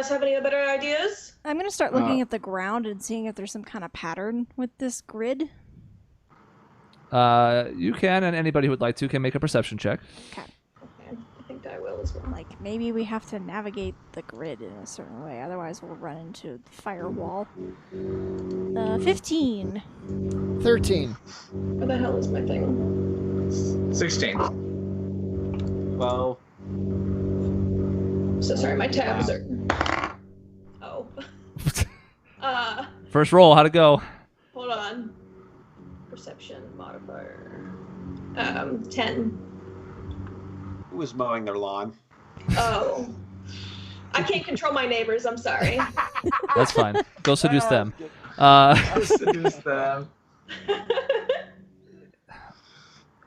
guys have any better ideas? I'm going to start looking at the ground and seeing if there's some kind of pattern with this grid. You can, and anybody who would like to can make a perception check. Okay. I think I will as well. Like, maybe we have to navigate the grid in a certain way, otherwise we'll run into the firewall. 15. 13. Where the hell is my thing? 16. 12. So sorry, my tabs are... Oh. First roll, how'd it go? Hold on. Perception modifier. 10. Who was mowing their lawn? Oh. I can't control my neighbors, I'm sorry. That's fine. Go seduce them. Seduce them.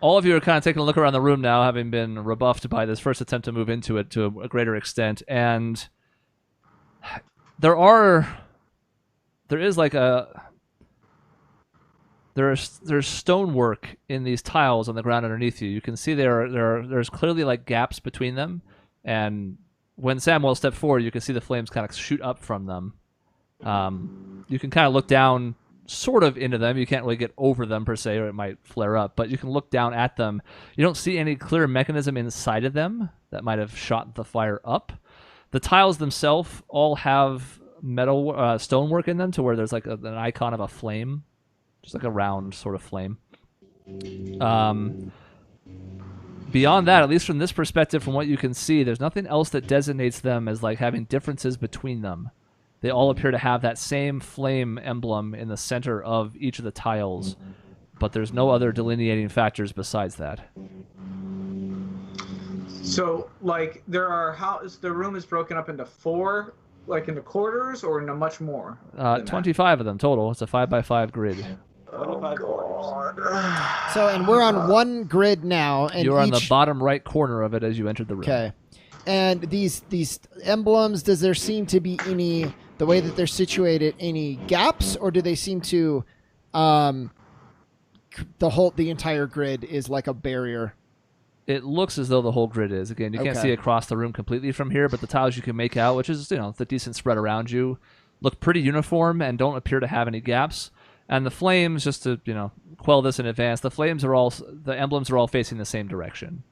All of you are kind of taking a look around the room now, having been rebuffed by this first attempt to move into it to a greater extent, and there's stonework in these tiles on the ground underneath you. You can see there's clearly like gaps between them, and when Samuel stepped forward, you can see the flames kind of shoot up from them. You can kind of look down sort of into them. You can't really get over them per se, or it might flare up, but you can look down at them. You don't see any clear mechanism inside of them that might have shot the fire up. The tiles themselves all have metal stonework in them to where there's like an icon of a flame, just like a round sort of flame. Beyond that, at least from this perspective, from what you can see, there's nothing else that designates them as like having differences between them. They all appear to have that same flame emblem in the center of each of the tiles, but there's no other delineating factors besides that. So, like, the room is broken up into 4, like into quarters, or into much more? 25 of them total. It's a 5x5 grid. 25 quarters. So, and we're on one grid now. And You're on the bottom right corner of it as you entered the room. Okay. And these emblems, does there seem to be any, the way that they're situated, any gaps, or do they seem to, the entire grid is like a barrier? It looks as though the whole grid is. Again, you can't see across the room completely from here, but the tiles you can make out, which is, the decent spread around you, look pretty uniform and don't appear to have any gaps. And the flames, just to, quell this in advance, the emblems are all facing the same direction.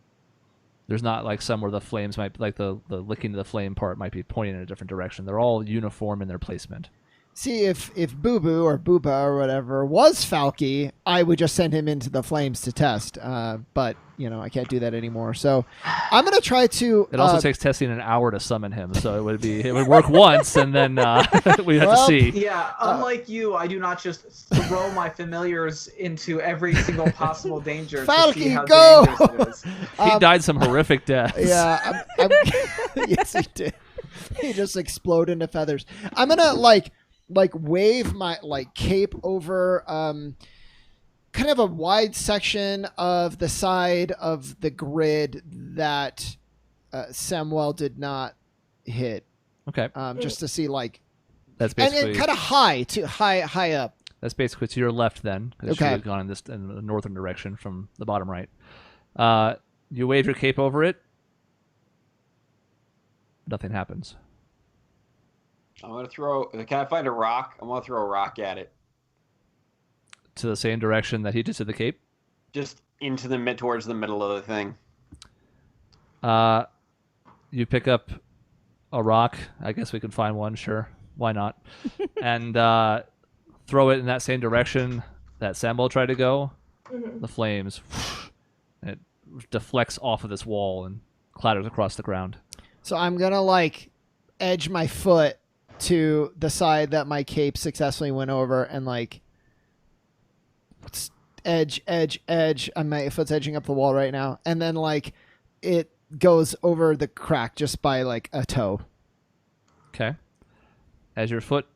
There's not like some where the flames might, like the licking of the flame part might be pointing in a different direction. They're all uniform in their placement. See, if Boo Boo or Booba or whatever was Falky, I would just send him into the flames to test. But, I can't do that anymore. So I'm going to try to... It also takes testing an hour to summon him, so it would work once, and then we have to see. Yeah, unlike you, I do not just throw my familiars into every single possible danger Falky, to see how go! dangerous it is. He died some horrific deaths. Yeah, yes, he did. He just exploded into feathers. I'm going to, like wave my cape over kind of a wide section of the side of the grid that Samuel did not hit. Okay. Just to see that's basically, and kind of high up. That's basically to your left then, because you had gone in the northern direction from the bottom right. You wave your cape over it. Nothing happens. I'm going to throw... Can I find a rock? I'm going to throw a rock at it. To the same direction that he just did the cape? Just towards the middle of the thing. You pick up a rock. I guess we can find one, sure. Why not? And throw it in that same direction that Samuel tried to go. Mm-hmm. The flames. And it deflects off of this wall and clatters across the ground. So I'm going to edge my foot to the side that my cape successfully went over and edge, and my foot's edging up the wall right now. And then it goes over the crack just by a toe. Okay. As your foot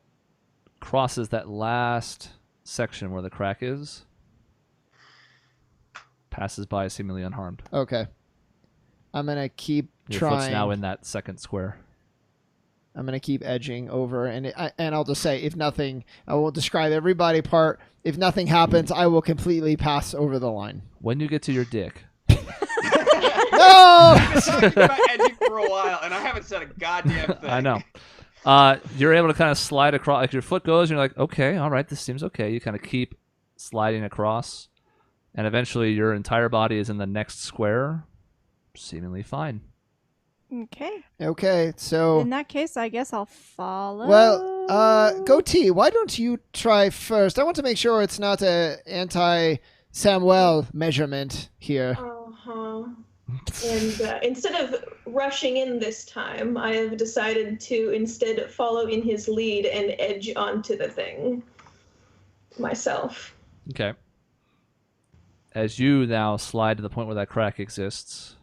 crosses that last section where the crack is, passes by seemingly unharmed. Okay. I'm going to keep Your trying. foot's now in that second square. I'm going to keep edging over, and I'll just say, if nothing, I will describe every body part. If nothing happens, I will completely pass over the line. When you get to your dick. No! I've been talking about edging for a while, and I haven't said a goddamn thing. I know. You're able to kind of slide across. Like your foot goes, and you're like, okay, all right, this seems okay. You kind of keep sliding across, and eventually your entire body is in the next square, seemingly fine. Okay. Okay, so In that case, I guess I'll follow. well, Goatee, why don't you try first? I want to make sure it's not a anti-Samuel measurement here. Uh-huh. And instead of rushing in this time, I have decided to instead follow in his lead and edge onto the thing myself. Okay. As you now slide to the point where that crack exists,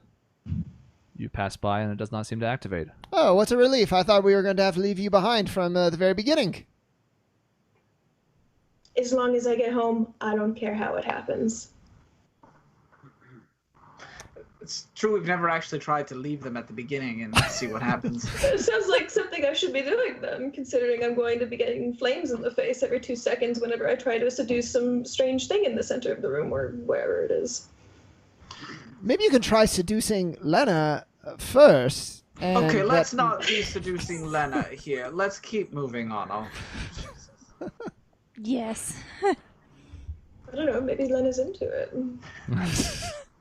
you pass by and it does not seem to activate. Oh, what a relief. I thought we were going to have to leave you behind from the very beginning. As long as I get home, I don't care how it happens. It's true we've never actually tried to leave them at the beginning and see what happens. It sounds like something I should be doing then, considering I'm going to be getting flames in the face every 2 seconds whenever I try to seduce some strange thing in the center of the room or wherever it is. Maybe you can try seducing Lena first. And Okay, let's not be seducing Lena here. Let's keep moving on. Yes. I don't know, maybe Lena's into it.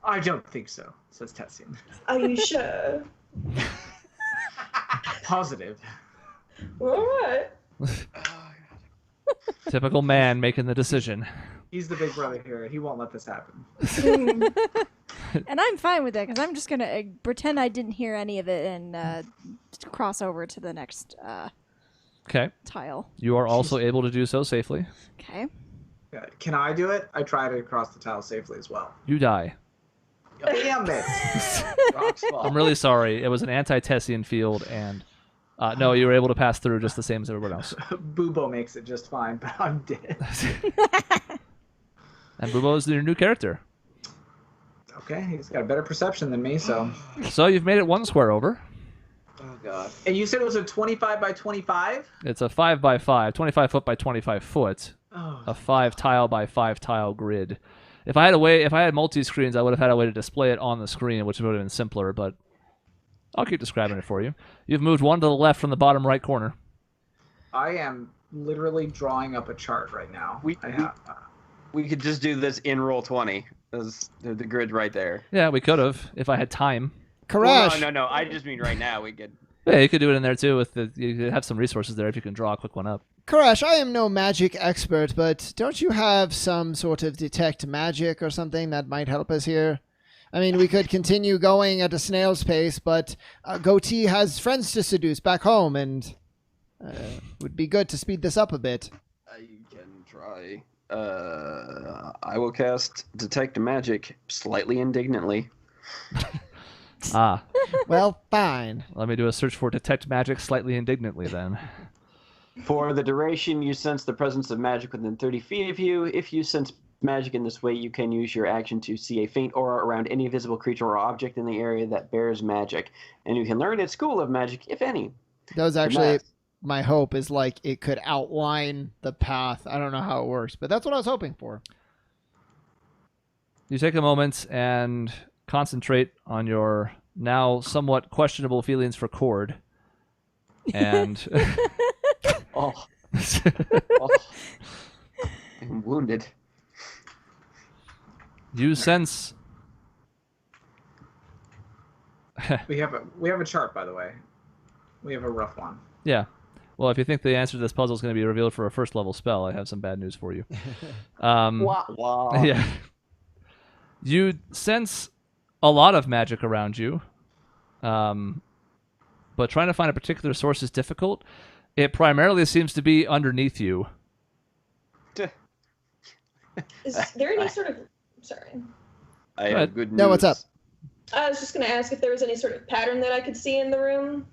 I don't think so, says Tessian. Are you sure? Positive. All right. Typical man making the decision. He's the big brother here. He won't let this happen. And I'm fine with that because I'm just gonna pretend I didn't hear any of it and cross over to the next Okay. tile. You are also able to do so safely. Okay. Can I do it? I try to cross the tile safely as well. You die. Damn it! Rocks fall. I'm really sorry. It was an anti-Tessian field, and no, you were able to pass through just the same as everyone else. Bubo makes it just fine, but I'm dead. And Bubo is your new character. Okay, he's got a better perception than me, so. So you've made it 1 square over. Oh god. And you said it was a 25 by 25? It's a 5 by 5, 25 foot by 25 foot, Oh, a 5 tile by 5 tile grid. If I had multi-screens, I would have had a way to display it on the screen, which would have been simpler, but I'll keep describing it for you. You've moved 1 to the left from the bottom right corner. I am literally drawing up a chart right now. We could just do this in roll 20. There's the grid right there. Yeah, we could have, if I had time. Karash. Well, no. I just mean right now we could. Yeah, you could do it in there too. You could have some resources there if you can draw a quick one up. Karash, I am no magic expert, but don't you have some sort of detect magic or something that might help us here? I mean, we could continue going at a snail's pace, but Goatee has friends to seduce back home, and would be good to speed this up a bit. I can try. I will cast detect magic slightly indignantly. Ah, Well, fine. let me do a search for detect magic slightly indignantly then. For the duration, you sense the presence of magic within 30 feet of you. If you sense magic in this way, you can use your action to see a faint aura around any visible creature or object in the area that bears magic. And you can learn its school of magic, if any. That was actually my hope, is like it could outline the path. I don't know how it works, but that's what I was hoping for. You take a moment and concentrate on your now somewhat questionable feelings for Cord. And Oh. I'm wounded. you sense we have a chart, by the way. We have a rough one. yeah. Well, if you think the answer to this puzzle is going to be revealed for a first level spell, I have some bad news for you. Wah, wah. Yeah. You sense a lot of magic around you, but trying to find a particular source is difficult. It primarily seems to be underneath you. Is there any sort of... Sorry. I have good news. No, what's up? I was just going to ask if there was any sort of pattern that I could see in the room.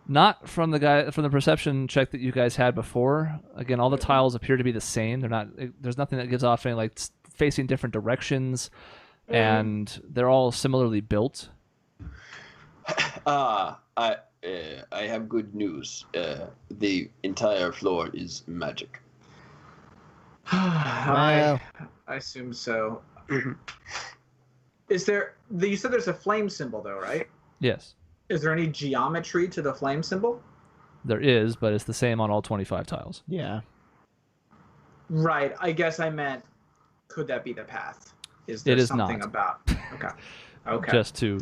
Not from the perception check that you guys had before. Again, all the tiles appear to be the same. There's nothing that gives off any like facing different directions, and they're all similarly built. I have good news. The entire floor is magic. I assume so. Is there? You said there's a flame symbol, though, right? Yes. Is there any geometry to the flame symbol? There is, but it's the same on all 25 tiles. Yeah. Right. I guess I meant, could that be the path? Is It there is something not. about? Okay. Okay. Just to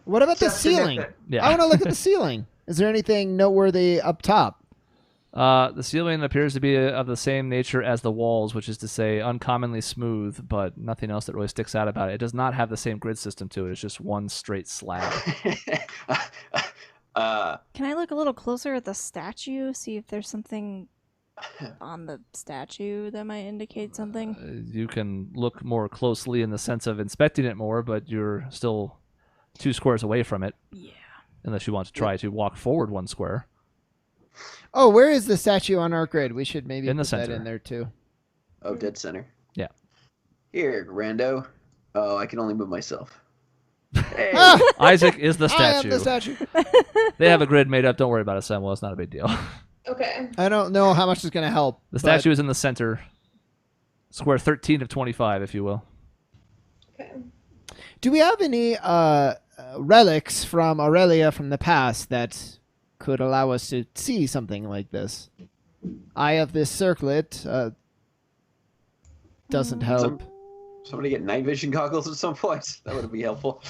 What about the Just to nip ceiling? it. Yeah. I want to look at the ceiling. Is there anything noteworthy up top? the ceiling appears to be of the same nature as the walls, which is to say uncommonly smooth, but nothing else that really sticks out about it. It does not have the same grid system to it. It's just one straight slab. Can I look a little closer at the statue, see if there's something on the statue that might indicate something? You can look more closely in the sense of inspecting it more, but you're still 2 squares away from it. Yeah. Unless you want to try to walk forward 1 square. Oh, where is the statue on our grid? We should maybe In the put that center. in there too. Oh, dead center. Yeah. Here, rando. Oh, I can only move myself. Hey. Ah! Isaac is the I am statue. the statue. They have a grid made up. Don't worry about it, Samuel. It's not a big deal. Okay. I don't know how much is going to help. The statue is in the center. Square 13 of 25, if you will. Okay. Do we have any relics from Aurelia from the past that could allow us to see something like this? Eye of this circlet doesn't help. Somebody get night vision goggles at some point. That would be helpful.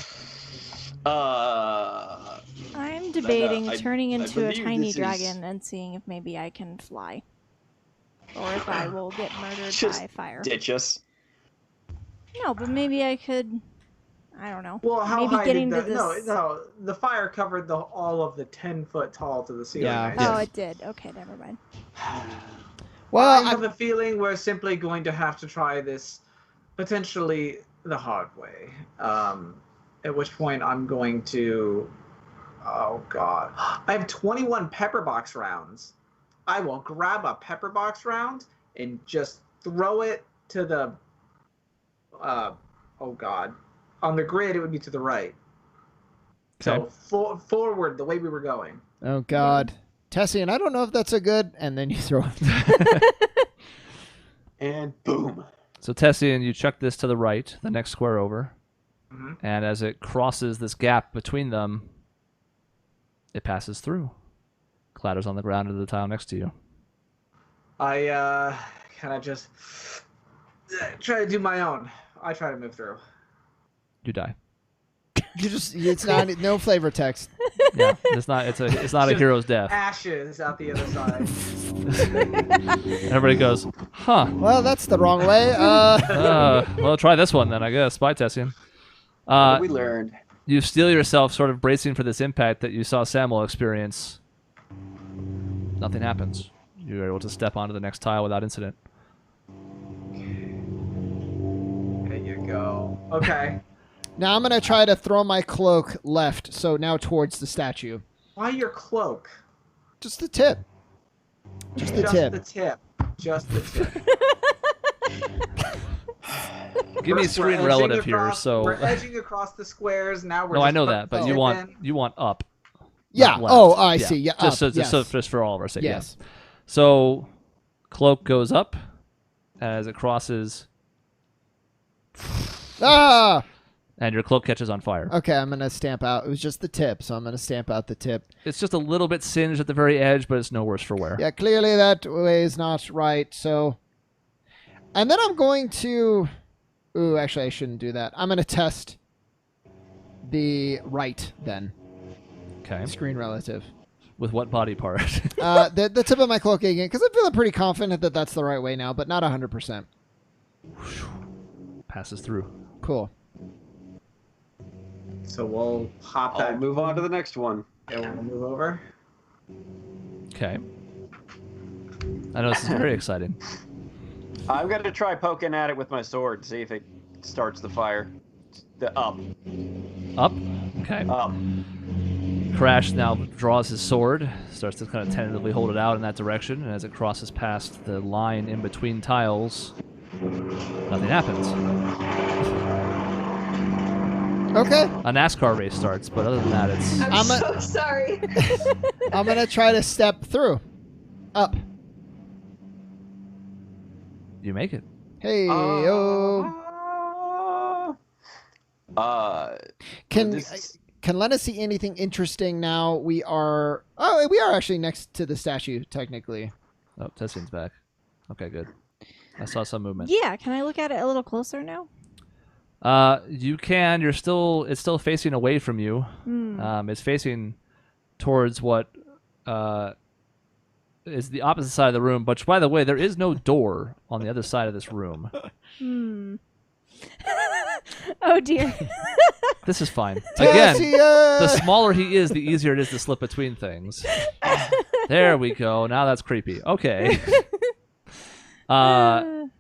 I'm debating I turning into a believe tiny this is- dragon and seeing if maybe I can fly. Or if I will get murdered Just by fire. ditch us. No, but maybe I could. I don't know. Well, how maybe high getting did to the, this. No, the fire covered all of the 10-foot tall to the ceiling. Yeah. right? Oh, it did. Okay, never mind. Well, I have a feeling we're simply going to have to try this potentially the hard way. At which point I'm going to... Oh, God. I have 21 pepper box rounds. I will grab a pepper box round and just throw it to the... oh, God. On the grid, it would be to the right. Okay. So forward, the way we were going. oh God, Tessie, and I don't know if that's a good. And then you throw it. And boom. So Tessian, you chuck this to the right, the next square over. Mhm. And as it crosses this gap between them, it passes through. Clatters on the ground into the tile next to you. I kind of just try to do my own. I try to move through. You die. You just. It's not no flavor text. Yeah, it's not a hero's death. Ashes out the other side. Everybody goes, huh. Well, that's the wrong way. Well, try this one then, I guess. Bye, Tessian. What we learned. You steel yourself sort of bracing for this impact that you saw Samuel experience. Nothing happens. You're able to step onto the next tile without incident. There you go. Okay. Now I'm gonna try to throw my cloak left, so now towards the statue. Why your cloak? Just the tip. Just the tip. The tip. Just the tip. Give me a First, we're screen edging relative here, across- so we're edging across the squares. Now we're. no, I just know put that, but the you tip want up. Yeah. not left. Oh, I see. Yeah. Just up. so, Yes. just for all of our sake. yeah. Yes. So, cloak goes up as it crosses, Ah. and your cloak catches on fire. Okay, I'm gonna stamp out. It was just the tip, so I'm gonna stamp out the tip. It's just a little bit singed at the very edge, but it's no worse for wear. Yeah, clearly that way is not right. So, and then I'm going to. Ooh, actually, I shouldn't do that. I'm gonna test the right then. Okay. Screen relative. With what body part? The tip of my cloak again, because I'm feeling pretty confident that that's the right way now, but not 100%. Passes through. Cool. So we'll hop I'll back. move on to the next one. Yeah, we'll move over. Okay. I know this is very exciting. I'm going to try poking at it with my sword, see if it starts the fire. Up. Up. Okay. Up. Crash now draws his sword, starts to kind of tentatively hold it out in that direction, and as it crosses past the line in between tiles, nothing happens. Okay. A NASCAR race starts, but other than that, it's I'm so sorry. I'm going to try to step through. Up. you make it. Hey, oh. Can this- can let us see anything interesting now. We are actually next to the statue, technically. Oh, Tessian's back. Okay, good. I saw some movement. Yeah, can I look at it a little closer now? You can. It's still facing away from you. It's facing towards what is the opposite side of the room. But by the way, there is no door on the other side of this room. Oh dear. This is fine. Again, Tessia! the smaller he is, the easier it is to slip between things. There we go. Now that's creepy. Okay. From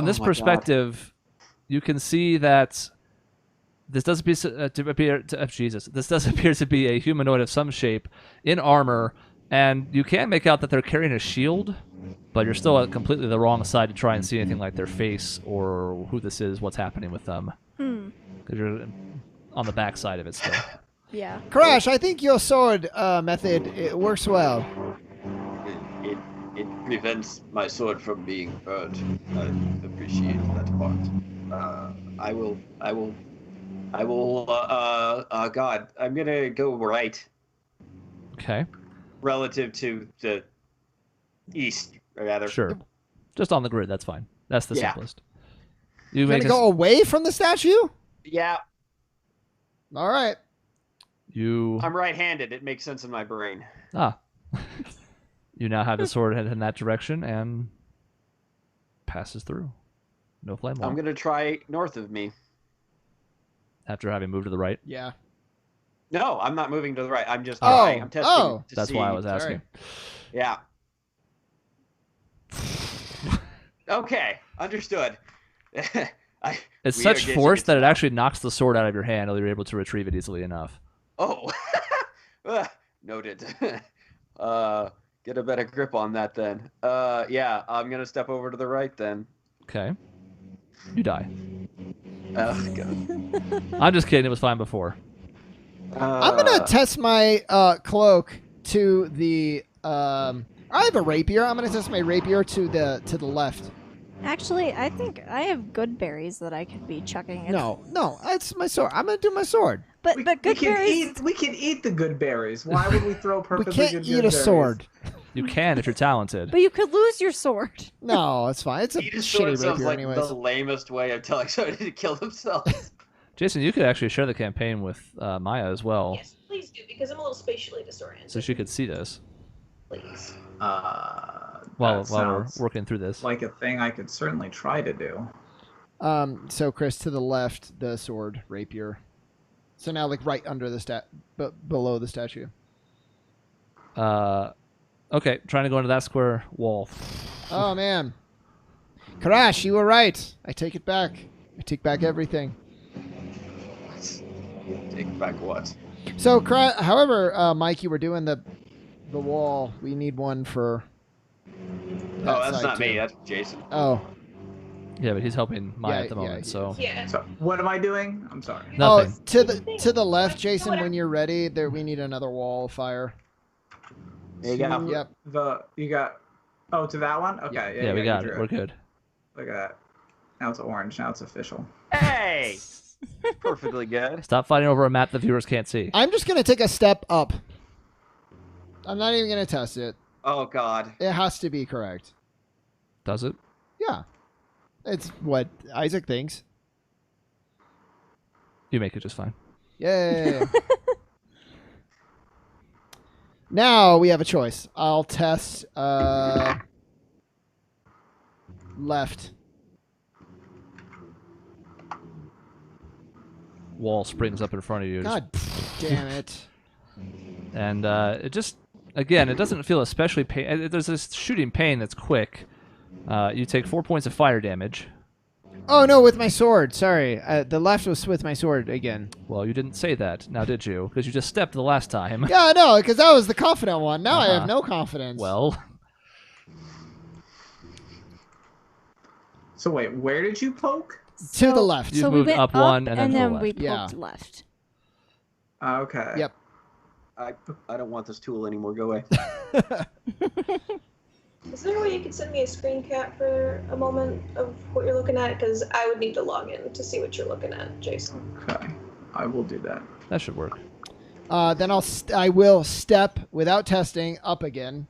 this perspective, you can see that this does appear to be a humanoid of some shape in armor, and you can make out that they're carrying a shield, but you're still at completely the wrong side to try and see anything like their face or who this is, what's happening with them. Because you're on the back side of it still. Yeah. Crash, I think your sword method it works well. It prevents my sword from being hurt. I appreciate that part. God, I'm gonna go right Okay. relative to the east, or rather. Sure. Just on the grid, that's fine. That's the Yeah. simplest. You You're make gonna go away from the statue? Yeah, All right. you I'm right-handed. It makes sense in my brain. you now have the sword headed in that direction and passes through. No flame wall. I'm gonna try north of me. After having moved to the right. Yeah. No, I'm not moving to the right. I'm just Oh, trying. I'm testing. oh. to That's see. why I was asking. Yeah. Okay, understood. It's We such are getting force it that it now. actually knocks the sword out of your hand, or you're able to retrieve it easily enough. Oh, noted. Get a better grip on that then. Yeah, I'm gonna step over to the right then. Okay. You die. Oh God. I'm just kidding. It was fine before. I'm gonna test my cloak to the. I have a rapier. I'm gonna test my rapier to the left. Actually, I think I have good berries that I could be chucking. No, it's my sword. I'm gonna do my sword. But good berries. We can eat the good berries. Why would we throw We perfectly can't good eat a berries? sword. You can if you're talented. But you could lose your sword. No, it's fine. It's a Eat a sword shitty sounds rapier, like anyways. the lamest way of telling somebody to kill themselves. Jason, you could actually share the campaign with Maya as well, Yes, please do, because I'm a little spatially disoriented. so she could see this Please. while we're Sounds working through this. like a thing I could certainly try to do. So Chris, to the left, the sword rapier. So now, like right under the below the statue. Okay, trying to go into that square wall. Oh man, Crash, you were right. I take it back. I take back everything. Take back what? So, however, Mike, you were doing the wall. We need one for. Oh, that that's side, not me. too. That's Jason. Oh, Yeah, but he's helping Maya Yeah, at the yeah, moment, he so Yeah. So what am I doing? I'm sorry. nothing. Oh, to the left, Jason. When you're ready, there we need another wall of fire. There you go. Yep. You got. Oh, to that one. Okay. Yeah, we you got drew it. We're good. Look at that. Now it's orange. Now it's official. Hey! Perfectly good. Stop fighting over a map the viewers can't see. I'm just gonna take a step up. I'm not even gonna test it. Oh God. It has to be correct. Does it? Yeah, it's what Isaac thinks. You make it just fine. Yay! Now we have a choice. I'll test left. Wall springs up in front of you. God damn it! And it just, again, it doesn't feel especially pain. There's this shooting pain that's quick. You take 4 points of fire damage. Oh no, with my sword. Sorry, the left was with my sword again. Well, you didn't say that, now did you? Because you just stepped the last time. Yeah, no, because that was the confident one. Now I Uh-huh. have no confidence. Well, So wait, where did you poke? to the left. You So we moved went up one and then to the then left. we poked Yeah. left. Okay. Yep. I don't want this tool anymore. Go away. Is there a way you could send me a screen cap for a moment of what you're looking at? Because I would need to log in to see what you're looking at, Jason. Okay. I will do that. That should work. Then I will step without testing up again.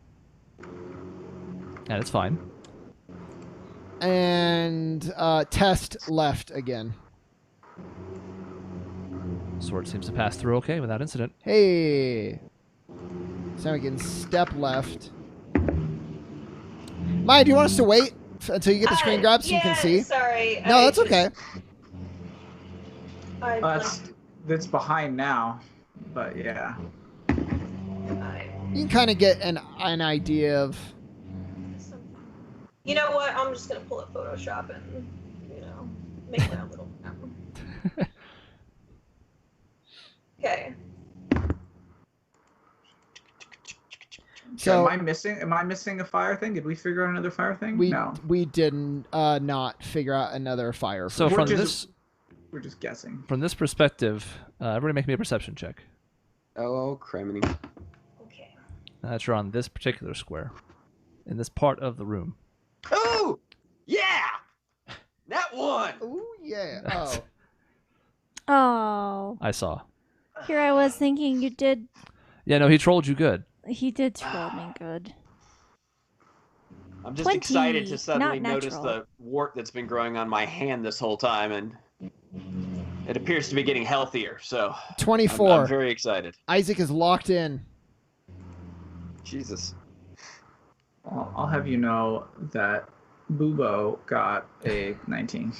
And it's fine. And test left again. Sword seems to pass through okay without incident. Hey. So we can step left. Maya, do you want us to wait until you get the screen grab so you can see? Sorry. No, that's okay. That's behind now, but yeah. You can kind of get an idea of... You know what? I'm just going to pull up Photoshop and, make my own little map. Okay. So am I missing a fire thing? Did we figure out another fire thing? No. We didn't not figure out another fire. So we're just guessing. From this perspective, everybody make me a perception check. Oh, criminy. Okay. Now that you're on this particular square, in this part of the room. Oh, yeah, that one. Ooh, yeah. Oh. Oh. I saw. Here I was thinking you did. Yeah, no, he trolled you good. He did troll me good. I'm just 20, excited to suddenly not notice natural. the wart that's been growing on my hand this whole time, and it appears to be getting healthier. So 24. I'm very excited. Isaac is locked in. Jesus. Well, I'll have you know that Bubo got a 19.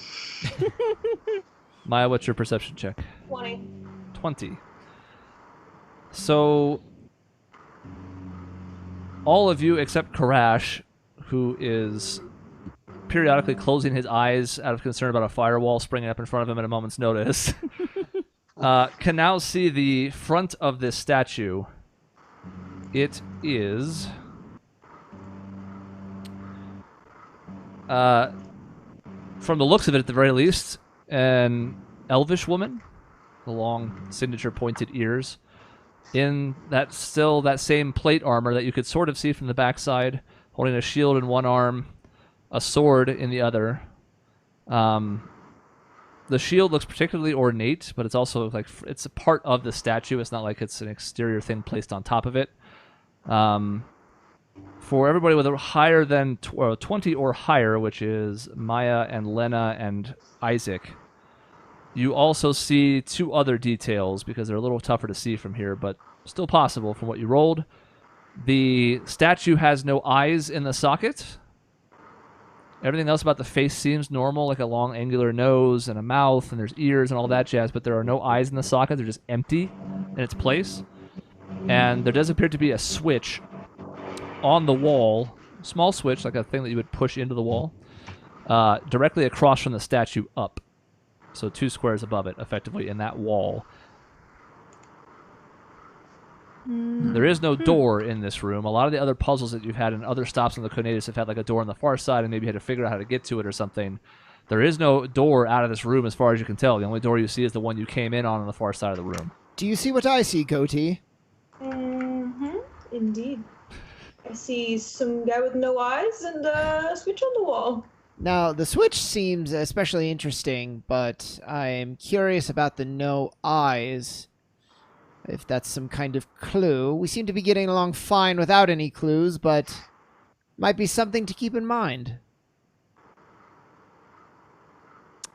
Maya, what's your perception check? 20. 20. So, all of you except Karash, who is periodically closing his eyes out of concern about a firewall springing up in front of him at a moment's notice, can now see the front of this statue. It is... from the looks of it, at the very least, an elvish woman, the long signature pointed ears, in that same plate armor that you could sort of see from the backside, holding a shield in one arm, a sword in the other. The shield looks particularly ornate, but it's also like it's a part of the statue. It's not like it's an exterior thing placed on top of it. For everybody with a higher than 20 or higher, which is Maya and Lena and Isaac, you also see two other details because they're a little tougher to see from here, but still possible from what you rolled. The statue has no eyes in the socket. Everything else about the face seems normal, like a long angular nose and a mouth, and there's ears and all that jazz, but there are no eyes in the socket. They're just empty in its place. And there does appear to be a switch on the wall, small switch, like a thing that you would push into the wall, directly across from the statue up. So 2 squares above it, effectively, in that wall. There is no door in this room. A lot of the other puzzles that you've had in other stops on the Conatus have had like a door on the far side, and maybe you had to figure out how to get to it or something. There is no door out of this room as far as you can tell. The only door you see is the one you came in on the far side of the room. Do you see what I see, Goatee? Mm-hmm. Indeed. I see some guy with no eyes and a switch on the wall. Now, the switch seems especially interesting, but I'm curious about the no eyes. If that's some kind of clue. We seem to be getting along fine without any clues, but might be something to keep in mind.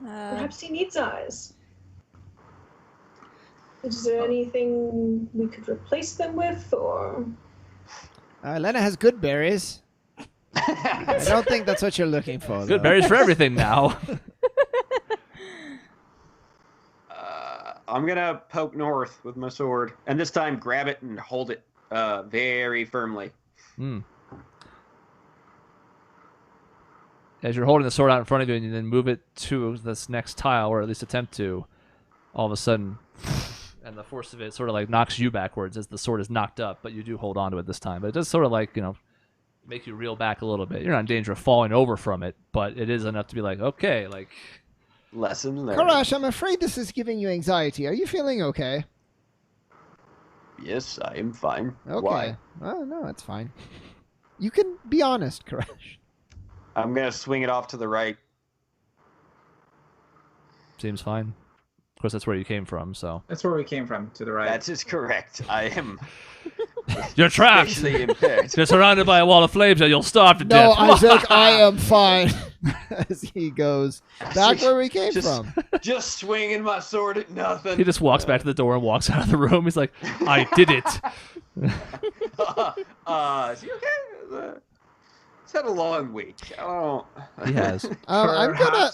Perhaps he needs eyes. Is there anything we could replace them with, or... Lena has good berries. I don't think that's what you're looking for, though. Good berries for everything now. I'm gonna poke north with my sword, and this time grab it and hold it very firmly. As you're holding the sword out in front of you and you then move it to this next tile, or at least attempt to, all of a sudden, and the force of it sort of like knocks you backwards as the sword is knocked up, but you do hold on to it this time. But it does sort of like, make you reel back a little bit. You're not in danger of falling over from it, but it is enough to be like, okay, like... Lesson learned. Karash, I'm afraid this is giving you anxiety. Are you feeling okay? Yes, I am fine. Okay. Why? Oh, no, it's fine. You can be honest, Karash. I'm gonna swing it off to the right. Seems fine. course, that's where you came from, so. That's where we came from, to the right. That is correct. I am You're trapped! spatially impaired. You're surrounded by a wall of flames and you'll starve to No, death. Isaac, I am fine. As he goes back where we came Just- from. Just swinging my sword at nothing. He just walks back to the door and walks out of the room. He's like, I did it. Is he okay? It's had a long week. I don't. He has. I'm gonna.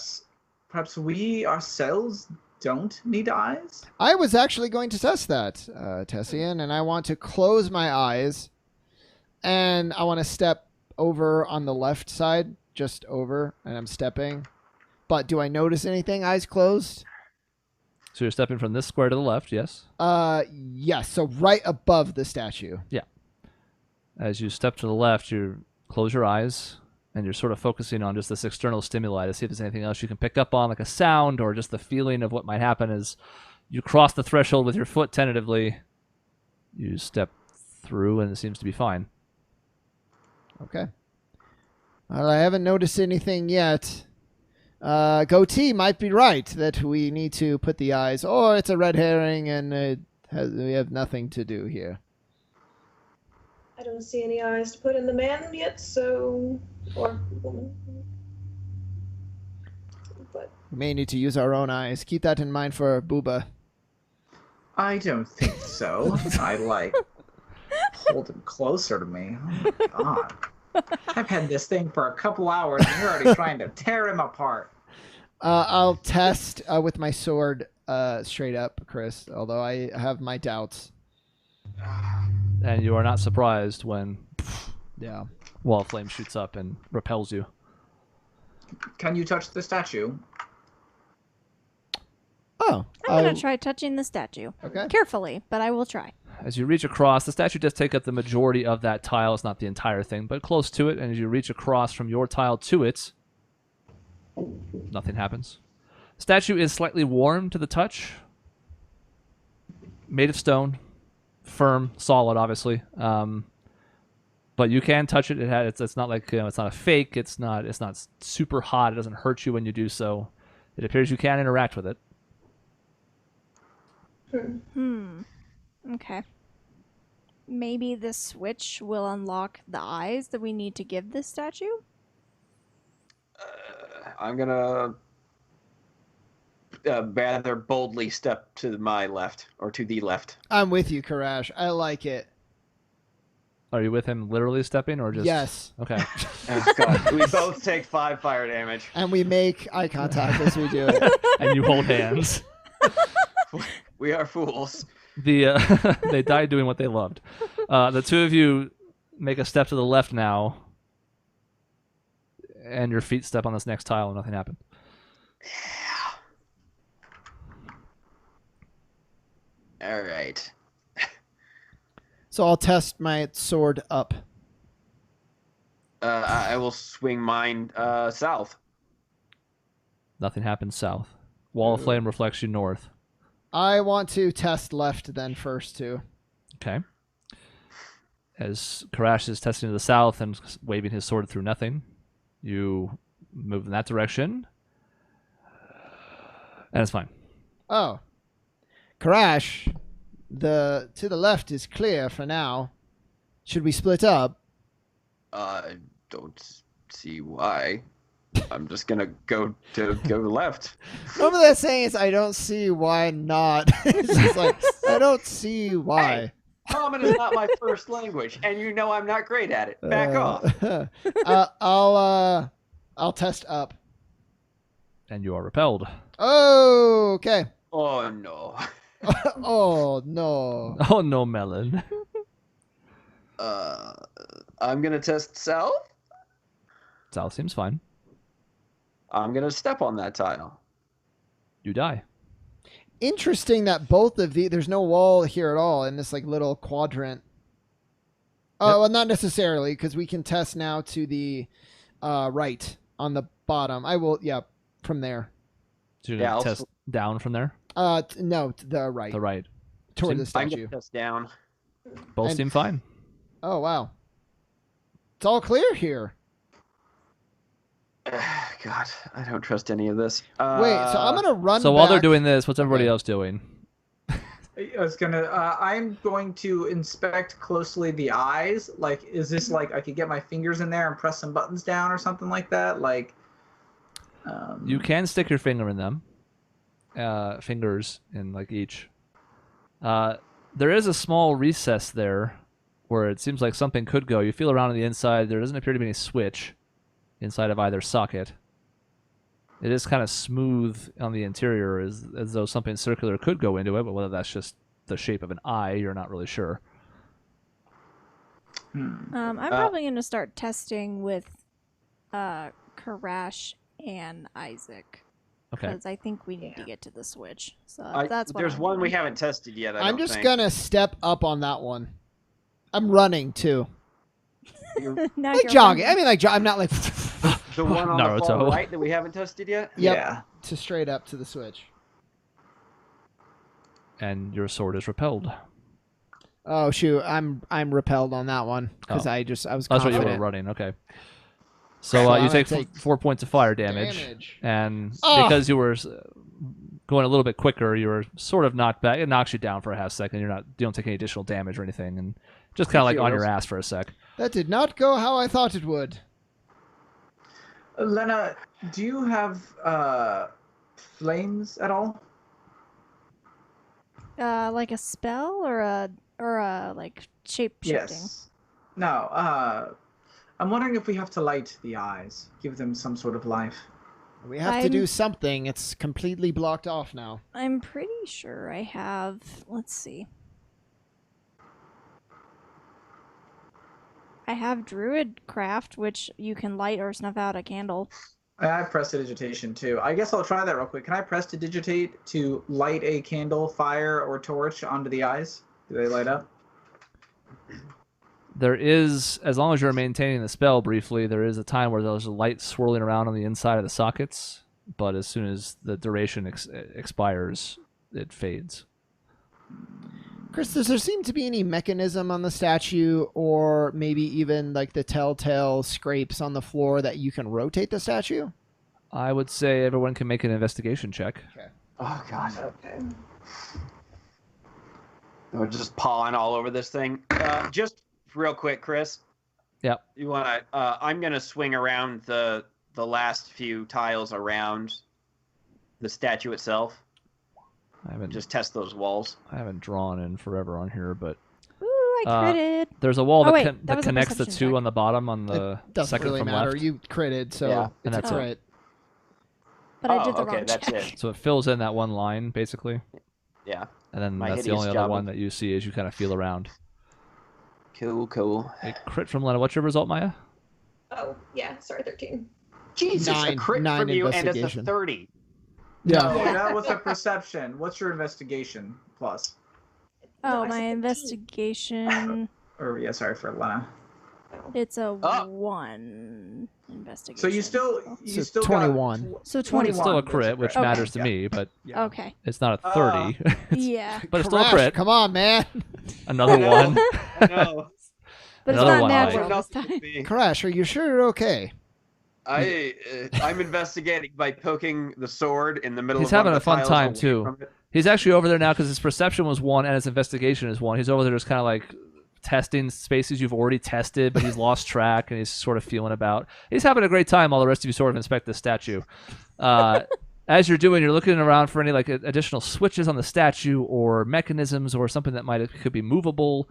Perhaps we ourselves don't need eyes? I was actually going to test that, Tessian, and I want to close my eyes, and I want to step over on the left side, just over, and I'm stepping. But do I notice anything? Eyes closed. So you're stepping from this square to the left, yes? Yes. So right above the statue. As you step to the left, you close your eyes, and you're sort of focusing on just this external stimuli to see if there's anything else you can pick up on, like a sound or just the feeling of what might happen as you cross the threshold with your foot tentatively. You step through, and it seems to be fine. Okay. Well, I haven't noticed anything yet. Goatee might be right that we need to put the eyes, or it's a red herring and we have nothing to do here. I don't see any eyes to put in the man yet, so... or woman. But We may need to use our own eyes. Keep that in mind for Booba. I don't think so. I hold him closer to me. Oh my god. I've had this thing for a couple hours and you're already trying to tear him apart. I'll test with my sword straight up, Chris, although I have my doubts. And you are not surprised when Yeah. wall of flame shoots up and repels you. Can you touch the statue? Oh. I'm going to try touching the statue. Okay. Carefully, but I will try. As you reach across, the statue does take up the majority of that tile. It's not the entire thing, but close to it. And as you reach across from your tile to it, nothing happens. The statue is slightly warm to the touch. Made of stone. Firm, solid, obviously. But you can touch it. It's not like, it's not a fake. It's not super hot. It doesn't hurt you when you do so. It appears you can interact with it. Okay. Maybe this switch will unlock the eyes that we need to give this statue? I'm gonna rather boldly step to my left, or to the left. I'm with you, Karash. I like it. Are you with him literally stepping or just... Yes. Okay. Oh, God. We both take 5 fire damage. And we make eye contact as we do it. And you hold hands. We are fools. They died doing what they loved. The two of you make a step to the left now, and your feet step on this next tile and nothing happened. All right. So I'll test my sword up. I will swing mine south. Nothing happens south. Wall of flame reflects you north. I want to test left then first, too. Okay. As Karash is testing to the south and waving his sword through nothing, you move in that direction. And it's fine. Oh. Karash, to the left is clear for now. Should we split up? I don't see why. I'm just gonna go left. What they're saying is, I don't see why not. It's just like, I don't see why. Hey, common is not my first language, and you know I'm not great at it. Back off. I'll test up. And you are repelled. Oh, okay. Oh no. Oh no. Oh no, Melon. I'm gonna test south. South seems fine. I'm gonna step on that tile. You die. Interesting that both of there's no wall here at all in this like little quadrant. Oh, Yep. well, not necessarily, because we can test now to the right on the bottom. I will, yeah, from there. So you're Yeah, going I'll to test down from there? No, to the right. The right. Toward the I'm statue. gonna test down. Both And- seem fine. Oh, wow. It's all clear here. God, I don't trust any of this. Wait, so I'm gonna run. So while they're back- doing this, what's everybody Okay. else doing? I'm going to inspect closely the eyes. Like, is this like I could get my fingers in there and press some buttons down or something like that? Like, You can stick your finger in them. Fingers in like each. There is a small recess there where it seems like something could go. You feel around on the inside. There doesn't appear to be any switch inside of either socket. It is kind of smooth on the interior, as though something circular could go into it, but whether that's just the shape of an eye, you're not really sure. I'm probably going to start testing with Karash and Isaac. Okay. Because I think we need to get to the switch. So that's what There's I'm one we doing. haven't tested yet. I'm just gonna step up on that one. I'm running too, Now like you're jogging. running. I mean, like I'm not like. The one on the Naruto. far right that we haven't tested yet. Yep. yeah. To straight up to the switch. And your sword is repelled. Oh shoot, I'm repelled on that one because Oh. I was That's confident. what you were running. Okay. So So I'm you gonna take 4 points of fire damage. Damage. And Oh. because you were going a little bit quicker, you were sort of knocked back. It knocks you down for a half second. You don't take any additional damage or anything, and just kind of like on your ass for a sec. That did not go how I thought it would. Lena, do you have flames at all? Like a spell or a like shape shifting. Yes. No. I'm wondering if we have to light the eyes, give them some sort of life. We have to do something. It's completely blocked off now. I'm pretty sure I have. Let's see. I have Druid Craft, which you can light or snuff out a candle. I have prestidigitation too. I guess I'll try that real quick. Can I prestidigitate to light a candle, fire, or torch onto the eyes? Do they light up? There is, as long as you're maintaining the spell briefly, there is a time where there's a light swirling around on the inside of the sockets, but as soon as the duration expires, it fades. Chris, does there seem to be any mechanism on the statue or maybe even like the telltale scrapes on the floor that you can rotate the statue? I would say everyone can make an investigation check. Oh God. Okay. We're just pawing all over this thing. Just real quick, Chris. Yep. You wanna? I'm gonna swing around the last few tiles around the statue itself. I haven't Just test those walls. I haven't drawn in forever on here, but Ooh, I critted. there's a wall Oh, that, wait, that that was a connects the perception two check. on the bottom on the It doesn't second really from matter. left. You critted, so Yeah. And it's that's a it. crit. But I did the okay, wrong that's check. it. So it fills in that one line basically, Yeah. and then My that's the hideous only other job one of- that you see as you kind of feel around. Cool. A crit from Lena. What's your result, Maya? Oh, yeah, sorry, 13. Jesus, a crit nine from you, and it's a investigation. 30. No, that was a perception. What's your investigation plus? Oh, I my said 15. investigation. Or yeah, sorry for Lena. It's a Oh. 1 investigation. So you still So still 21. got So It's 21. still a That's crit, which Okay. matters to Yeah. me, but Okay. it's not a 30. Yeah. But it's still a Crash, crit. come on, man. Another one. No. But it's Another not one natural light. this time. Crash, are you sure you're okay? I'm investigating by poking the sword in the middle He's of one having of a the fun tiles time, away too. from it. He's actually over there now because his perception was 1 and his investigation is 1. He's over there just kind of like testing spaces you've already tested, but he's lost track and he's sort of feeling about. He's having a great time while the rest of you sort of inspect the statue. As you're doing, you're looking around for any like additional switches on the statue or mechanisms or something that could be movable.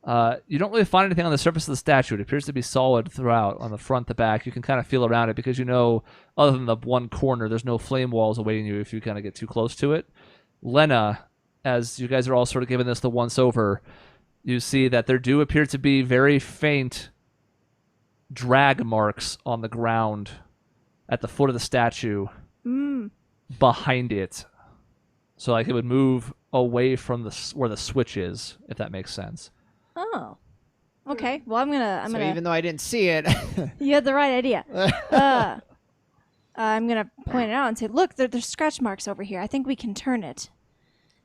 You don't really find anything on the surface of the statue. It appears to be solid throughout, on the front, the back. You can kind of feel around it because you know, other than the one corner, there's no flame walls awaiting you if you kind of get too close to it. Lena, as you guys are all sort of giving this the once over, you see that there do appear to be very faint drag marks on the ground at the foot of the statue behind it. So like it would move away from where the switch is, if that makes sense. Oh. Okay. Well, I'm gonna. Even though I didn't see it. You had the right idea. I'm gonna point it out and say, "Look, there's scratch marks over here. I think we can turn it."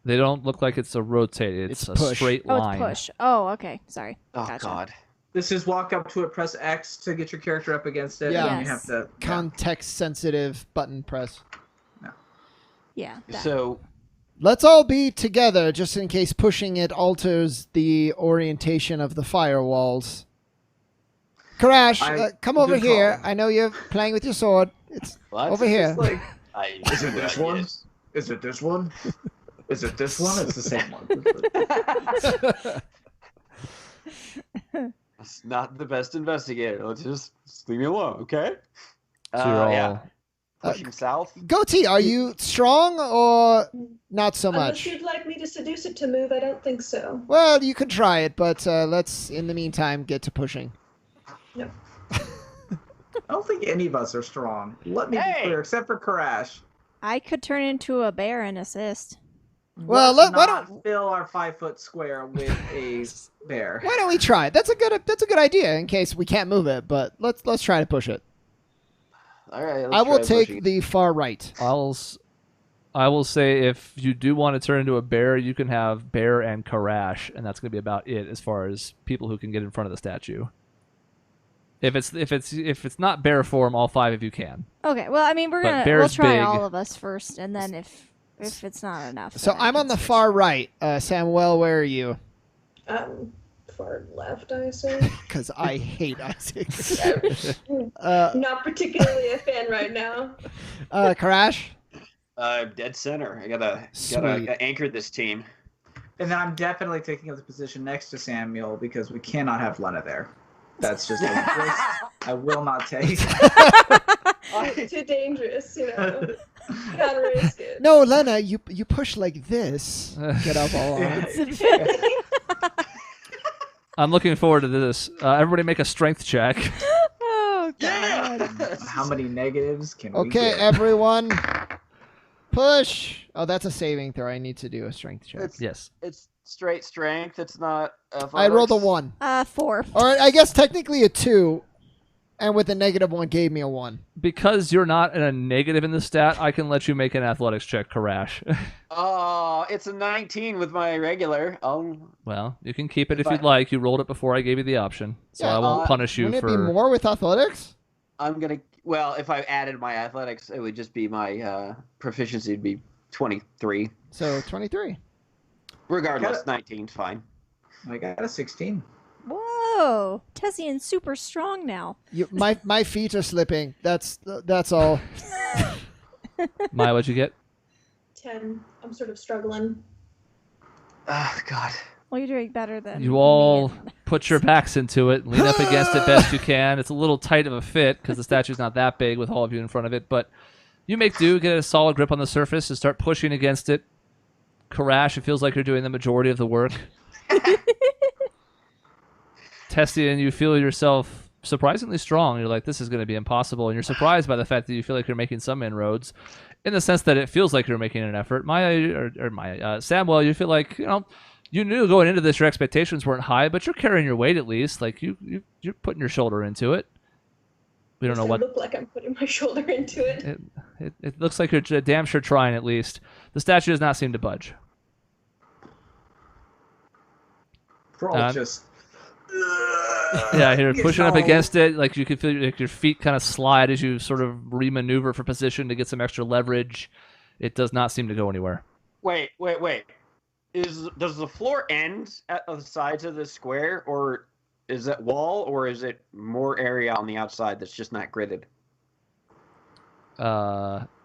They don't look like it's a rotate. It's a push. straight Oh, line. it's push. Oh, okay. Sorry. Oh Gotcha. God. This is walk up to it, press X to get your character up against it, Yeah. and then you have to. Context-sensitive button press. Yeah. that. So Let's all be together, just in case pushing it alters the orientation of the firewalls. Karash, come over good here. call. I know you're playing with your sword. It's what? over here. It's like, Is it this one? Is it this one? Is it this one? It's the same one. That's not the best investigator. Let's just leave me alone, okay? So you're all Yeah. Pushing south. Goatee, are you strong or not so Unless much? you'd like me to seduce it to move, I don't think so. Well, you could try it, but let's, in the meantime, get to pushing. No. I don't think any of us are strong. Let me be clear, except for Karash. I could turn into a bear and assist. Well, Let's why not fill our 5-foot square with a bear. Why don't we try it? That's a good idea. In case we can't move it, but let's try to push it. All right. Let's I will try take pushing. the far right. I will say if you do want to turn into a bear, you can have bear and Karash, and that's going to be about it as far as people who can get in front of the statue. If it's not bear form, all 5 of you can. Okay. Well, I mean, But we'll bear's try big. all of us first, and then if it's not enough. So then I I'm can on the switch. far right. Samuel, where are you? Far left, I assume. Because I hate Isaac. Not particularly a fan right now. Karash? Dead center. I gotta Sweet. anchor this team. And then I'm definitely taking up the position next to Samuel because we cannot have Lena there. That's just a risk I will not take. Too dangerous, you know. Gotta risk it. No, Lena, you push like this. Get up all on. I'm looking forward to this. Everybody make a strength check. Oh God. How many negatives can we Okay, get? everyone. Push. Oh, that's a saving throw. I need to do a strength check. Yes. It's straight strength. It's not. I rolled a athletics. 1. 4. Or I guess technically a 2. And with a -1 gave me a 1. Because you're not in a negative in the stat, I can let you make an athletics check, Karash. Oh, it's a 19 with my regular. Well, you can keep it if If I- you'd like. You rolled it before I gave you the option, so Yeah, I won't punish you Wouldn't for. it be more with athletics? I'm gonna. Well, if I added my athletics, it would just be my proficiency would be 23. So 23. Regardless, Got 19's fine. I got a 16. Whoa. Tessian's super strong now. My feet are slipping. That's all. Maya, what'd you get? 10. I'm sort of struggling. Oh God. Well, you're doing better than You all me. put your backs into it, lean up against it best you can. It's a little tight of a fit because the statue's not that big with all of you in front of it, but you make do, get a solid grip on the surface, and start pushing against it. Karash, it feels like you're doing the majority of the work. Testian, you feel yourself surprisingly strong. You're like, this is going to be impossible, and you're surprised by the fact that you feel like you're making some inroads, in the sense that it feels like you're making an effort. Samuel, you feel like you knew going into this your expectations weren't high, but you're carrying your weight at least. Like you're putting your shoulder into it. We don't know I what. look like I'm putting my shoulder into it. It looks like you're damn sure trying at least. The statue does not seem to budge. We're all just. Yeah, you're It's pushing up all- against it. Like you can feel like your feet kind of slide as you sort of remaneuver for position to get some extra leverage. It does not seem to go anywhere. Wait. Does the floor end at the sides of the square, or is it wall, or is it more area on the outside that's just not gridded?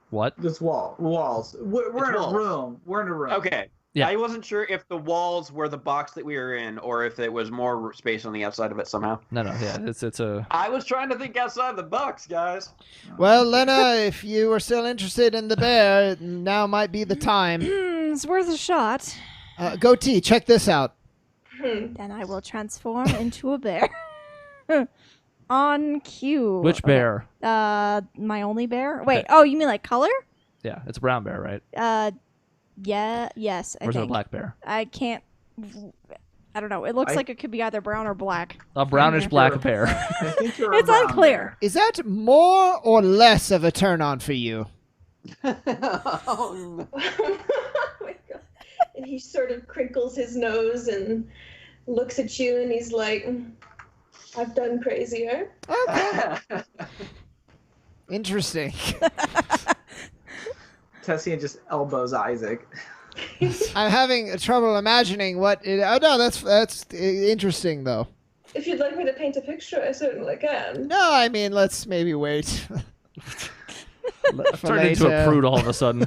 What? This walls. We're It's in a walls. room. We're in a room. Okay. Yeah. I wasn't sure if the walls were the box that we were in, or if it was more space on the outside of it somehow. No. Yeah, it's a. I was trying to think outside the box, guys. Well, Lena, if you are still interested in the bear, now might be the time. It's worth a shot. Goatee, check this out. Then I will transform into a bear. On cue. Which bear? My only bear? Wait, Okay. oh, you mean like color? Yeah, it's a brown bear, right? Yeah, yes, I Or is it a think. black bear? I can't. I don't know. It looks I- like it could be either brown or black. A brownish Yeah. black bear. I think you're a It's brown unclear. Is that more or less of a turn on for you? Oh, no. Oh my god. And he sort of crinkles his nose and looks at you and he's like, I've done crazier. Okay. Interesting. Tessian just elbows Isaac. I'm having trouble imagining what. Oh no, that's interesting though. If you'd like me to paint a picture, I certainly can. No, I mean let's maybe wait. For Turned into a later. prude all of a sudden.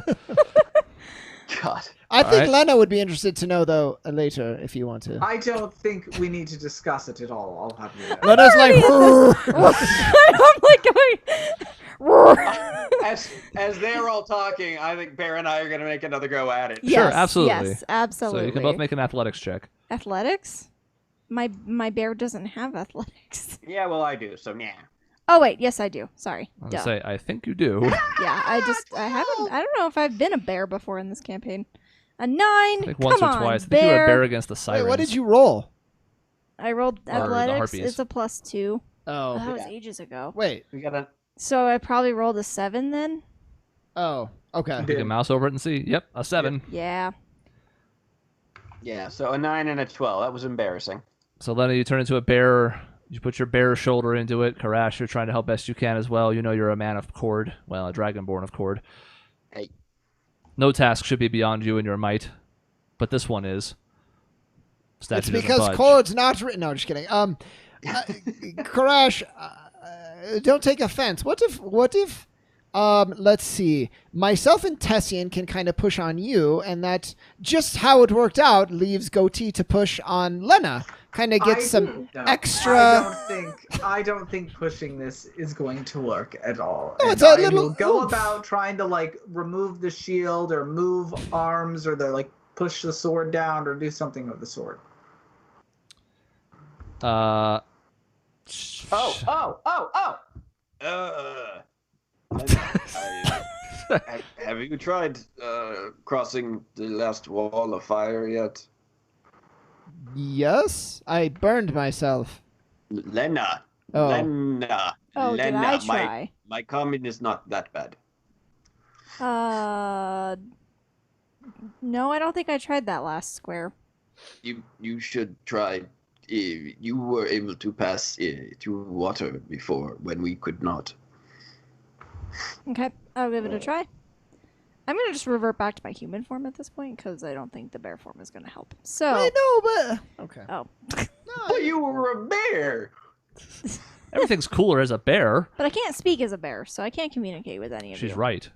God. I think Alright. Lena would be interested to know though later if you want to. I don't think we need to discuss it at all. I'll have you know. Lena's like. I'm like going. As they're all talking, I think Bear and I are going to make another go at it. Yes, absolutely. Yes, absolutely. So you can both make an athletics check. Athletics? My bear doesn't have athletics. Yeah, well, I do, so yeah. Oh wait, yes I do. Sorry. I'm Duh. gonna say I think you do. Yeah, I don't know if I've been a bear before in this campaign. A 9. I think once Come or on, twice. I think bear. you were a bear against the sirens. Wait, what did you roll? I rolled the athletics. harpies. It's a +2. Oh, That was ages ago. wait. We got a... So I probably rolled a 7 then. Oh, okay. You can mouse over it and see. Yep, a 7. Yeah. Yeah, so a 9 and a 12. That was embarrassing. So Lena, you turn into a bear. You put your bear shoulder into it. Karash, you're trying to help best you can as well. You know you're a man of cord. Well, a dragonborn of cord. Hey. No task should be beyond you and your might, but this one is. Statue It's doesn't because budge. Cord's not written. No, just kidding. Karash, don't take offense. What if, let's see, myself and Tessian can kind of push on you, and that just how it worked out leaves Goatee to push on Lena. Kind of get some No, extra. I don't think pushing this is going to work at all. No, And it's a I little will go oomph. about trying to like remove the shield or move arms or the like push the sword down or do something with the sword. Oh. Have you tried crossing the last wall of fire yet? Yes, I burned myself. Lena. Oh. Lena. Oh, Lena. did I try? My comment is not that bad. No, I don't think I tried that last square. You should try. You were able to pass through water before when we could not. Okay, I'll give it a try. I'm gonna just revert back to my human form at this point because I don't think the bear form is gonna help. So. I know, but okay. Oh. But you were a bear. Everything's cooler as a bear. But I can't speak as a bear, so I can't communicate with any of you. She's right.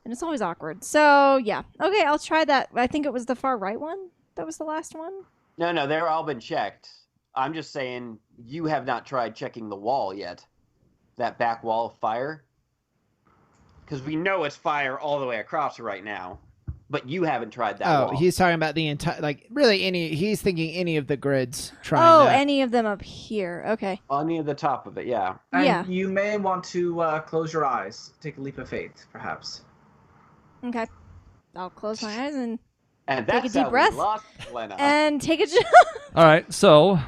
And it's always awkward. So, yeah. Okay, I'll try that. I think it was the far right one. That was the last one. No, they're all been checked. I'm just saying you have not tried checking the wall yet. That back wall of fire. Because we know it's fire all the way across right now. But you haven't tried that wall. Oh, he's talking about the entire, like, really he's thinking any of the grids trying Oh, that. any of them up here. Okay. On the top of it, yeah. And Yeah. you may want to close your eyes, take a leap of faith, perhaps. Okay. I'll close my eyes and And Take a that's deep how breath. we lost Lena. take a All right, so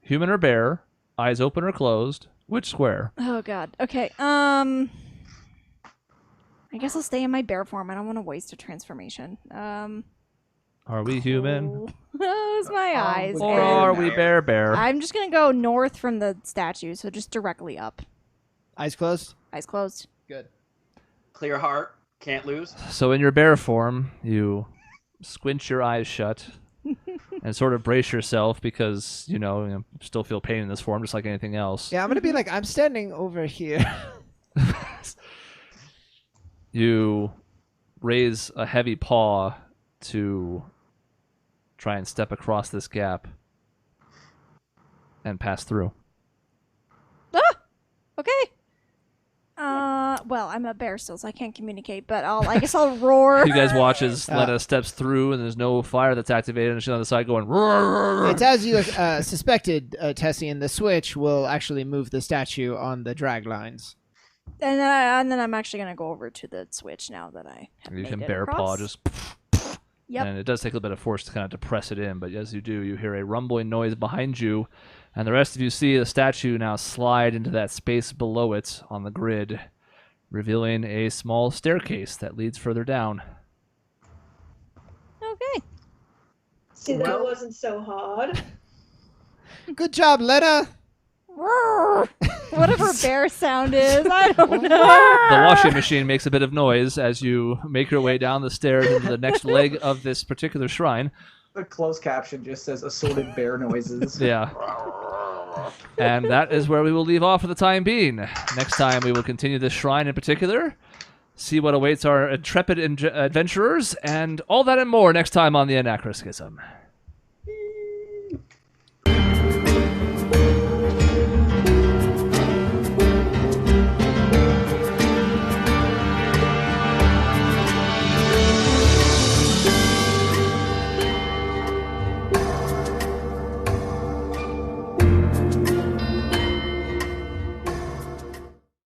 human or bear, eyes open or closed. Which square? Oh god. Okay. I guess I'll stay in my bear form. I don't want to waste a transformation. Are we human? Close my eyes. Or and are we bear? I'm just gonna go north from the statue, so just directly up. Eyes closed. Eyes closed. Good. Clear heart, can't lose. So in your bear form, you squint your eyes shut and sort of brace yourself because, you still feel pain in this form just like anything else. Yeah, I'm gonna be like, I'm standing over here. You raise a heavy paw to try and step across this gap and pass through. Ah! Okay. Well, I'm a bear still, so I can't communicate, but I guess I'll roar. You guys watch as Lena steps through and there's no fire that's activated and she's on the side going roar. It's as you suspected, Tessian. The switch will actually move the statue on the drag lines. And then I'm actually gonna go over to the switch now that I have You made can it bear paw across. just Yep. and it does take a bit of force to kind of depress it in, but as you do, you hear a rumbling noise behind you, and the rest of you see the statue now slide into that space below it on the grid, revealing a small staircase that leads further down. Okay. See, that wasn't so hard. Good job, Lena. Whatever bear sound is, I don't know. The washing machine makes a bit of noise as you make your way down the stairs into the next leg of this particular shrine. The closed caption just says assorted bear noises. Yeah. And that is where we will leave off for the time being. Next time we will continue this shrine in particular, see what awaits our intrepid adventurers, and all that and more next time on the Anachroschism.